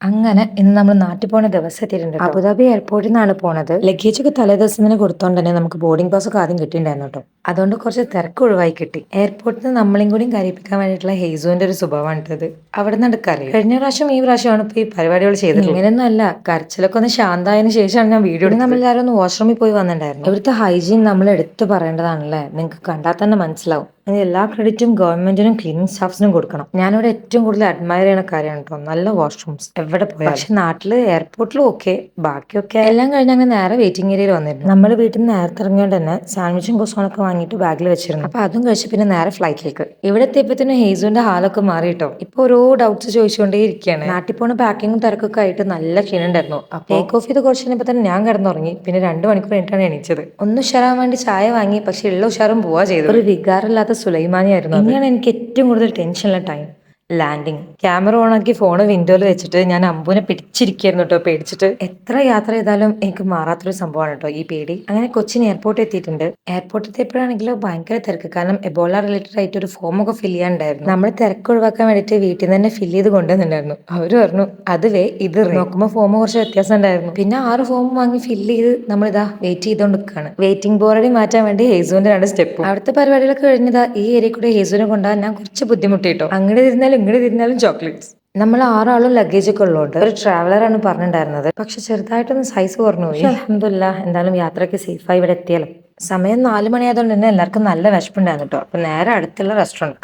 അങ്ങനെ ഇന്ന് നമ്മൾ നാട്ടിൽ പോണ ദിവസം എത്തിയിട്ടുണ്ട് കേട്ടോ. അബുദാബി എയർപോർട്ടിൽ നിന്നാണ് പോണത്. ലഗേജ് ഒക്കെ തലേ ദിവസം തന്നെ കൊടുത്തോണ്ട് തന്നെ നമുക്ക് ബോർഡിംഗ് പാസ് ഒക്കെ ആദ്യം കിട്ടിയിട്ടുണ്ടായിരുന്നു കേട്ടോ. അതുകൊണ്ട് കുറച്ച് തിരക്ക് ഒഴിവായി കിട്ടി. എയർപോർട്ടിൽ നിന്ന് നമ്മളെയും കൂടി കരയിപ്പിക്കാൻ വേണ്ടിയിട്ടുള്ള ഹെയ്സുവിന്റെ ഒരു സ്വഭാവമാണിത്. അവിടെ നിന്ന് എടുക്കാറില്ല. കഴിഞ്ഞ പ്രാവശ്യം ഈ പ്രാവശ്യമാണ് ഇപ്പൊ ഈ പരിപാടികൾ ചെയ്തത്. ഇങ്ങനെയൊന്നും അല്ല, കരച്ചിലൊക്കെ ഒന്ന് ശാന്തമായതിനു ശേഷമാണ് ഞാൻ വീഡിയോ എടുത്തത്. നമ്മളെല്ലാവരും ഒന്ന് വാഷ്റൂമിൽ പോയി വന്നിട്ടുണ്ടായിരുന്നു. ഇവിടുത്തെ ഹൈജീൻ നമ്മൾ എടുത്തു പറയേണ്ടതാണല്ലേ, നിങ്ങൾക്ക് കണ്ടാൽ തന്നെ മനസ്സിലാവും. എല്ലാ ക്രെഡിറ്റും ഗവൺമെന്റിനും ക്ലീനിങ് സ്റ്റാഫ്സിനും കൊടുക്കണം. ഞാനിവിടെ ഏറ്റവും കൂടുതൽ അഡ്മയർ ചെയ്യുന്ന കാര്യമാണ് കേട്ടോ, നല്ല വാഷ്റൂംസ് എവിടെ പോയാൽ. പക്ഷെ നാട്ടില് എയർപോർട്ടിലും ഓക്കെ, ബാക്കിയൊക്കെ എല്ലാം കഴിഞ്ഞ് അങ്ങനെ നേരെ വെയിറ്റിംഗ് ഏരിയയിൽ വന്നിരുന്നു. നമ്മൾ വീട്ടിൽ നിന്ന് നേരത്തെ ഇറങ്ങിയോണ്ട് തന്നെ സാൻഡ്വിച്ചും കുസോണൊക്കെ വാങ്ങിയിട്ട് ബാഗിൽ വെച്ചിരുന്നു. അപ്പൊ അതും കഴിച്ച് പിന്നെ നേരെ ഫ്ലൈറ്റിലേക്ക്. ഇവിടെ എത്തിയപ്പോഴത്തേനും ഹെയ്സുവിന്റെ ഹാലൊക്കെ മാറിയിട്ടോ. ഇപ്പൊ ഓരോ ഡൗട്ട്സ് ചോദിച്ചുകൊണ്ടേ ഇരിക്കുകയാണ്. നാട്ടിൽ പോണ പാക്കിങ്ങും തിരക്കൊക്കെ ആയിട്ട് നല്ല ക്ഷീണുണ്ടായിരുന്നു. അപ്പൊ ടേക്ക് ഓഫ് ചെയ്ത് കുറച്ച് കഴിഞ്ഞപ്പോൾ തന്നെ ഞാൻ കിടന്നുറങ്ങി. പിന്നെ 2 മണിക്കൂർ കഴിഞ്ഞിട്ടാണ് എണീച്ചത്. ഒന്ന് ഉഷാറാൻ വേണ്ടി ചായ വാങ്ങി, പക്ഷെ ഉള്ള ഉഷാറും പോവാ ചെയ്തു. ഒരു വികാരമില്ലാത്ത സുലൈമാനിയായിരുന്നു. ഇങ്ങനെയാണ് എനിക്ക് ഏറ്റവും കൂടുതൽ ടെൻഷനുള്ള ടൈം, ലാൻഡിങ്. ക്യാമറ ഓൺ ആക്കി ഫോണ് വിൻഡോയിൽ വെച്ചിട്ട് ഞാൻ അമ്പുനെ പിടിച്ചിരിക്കായിരുന്നു കേട്ടോ, പേടിച്ചിട്ട്. എത്ര യാത്ര ചെയ്താലും എനിക്ക് മാറാത്തൊരു സംഭവമാണ് കേട്ടോ ഈ പേടി. അങ്ങനെ കൊച്ചിൻ എയർപോർട്ട് എത്തിയിട്ടുണ്ട്. എയർപോർട്ട് എത്തിയപ്പോഴാണെങ്കിലോ ഭയങ്കര തിരക്ക്. കാരണം എബോള റിലേറ്റഡ് ആയിട്ട് ഒരു ഫോം ഒക്കെ ഫില്ല് ചെയ്യാനുണ്ടായിരുന്നു. നമ്മൾ തിരക്ക് ഒഴിവാക്കാൻ വേണ്ടിയിട്ട് വീട്ടിൽ നിന്ന് തന്നെ ഫില്ല് ചെയ്ത് കൊണ്ടുവന്നിട്ടുണ്ടായിരുന്നു. അവര് പറഞ്ഞു അതുവേ ഇത് നോക്കുമ്പോൾ ഫോം കുറച്ച് വ്യത്യാസം ഉണ്ടായിരുന്നു. പിന്നെ 6 ഫോം വാങ്ങി ഫില്ല് ചെയ്ത് നമ്മളിതാ വെയിറ്റ് ചെയ്തോണ്ട് നിൽക്കുകയാണ്. വെയിറ്റിംഗ് ബോർഡി മാറ്റാൻ വേണ്ടി ഹേസുവിന്റെ 2 സ്റ്റെപ്പും. അവിടുത്തെ പരിപാടികളൊക്കെ കഴിഞ്ഞതാ ഈ ഏരിയ കൂടെ ഹേസുവിനെ കൊണ്ടുപോകാൻ ഞാൻ കുറച്ച് ബുദ്ധിമുട്ടിട്ടോ. അങ്ങനെ തിരിഞ്ഞാലും ഇങ്ങനെ തിരിഞ്ഞാലും ചോക്ലേറ്റ്സ്. നമ്മൾ 6 ആളും ലഗേജ് ഒക്കെ ഉള്ളതുകൊണ്ട് ഒരു ട്രാവലറാണ് പറഞ്ഞിട്ടുണ്ടായിരുന്നത്. പക്ഷെ ചെറുതായിട്ടൊന്ന് സൈസ് കുറഞ്ഞു പോയി. അൽഹംദുലില്ലാഹ്, എന്തായാലും യാത്രയ്ക്ക് സേഫായി ഇവിടെ എത്തിയാലും. സമയം 4 മണിയായതുകൊണ്ട് തന്നെ എല്ലാവർക്കും നല്ല വിശപ്പുണ്ടായിരുന്നു കേട്ടോ. അപ്പൊ നേരെ അടുത്തുള്ള റെസ്റ്റോറൻറ്റ്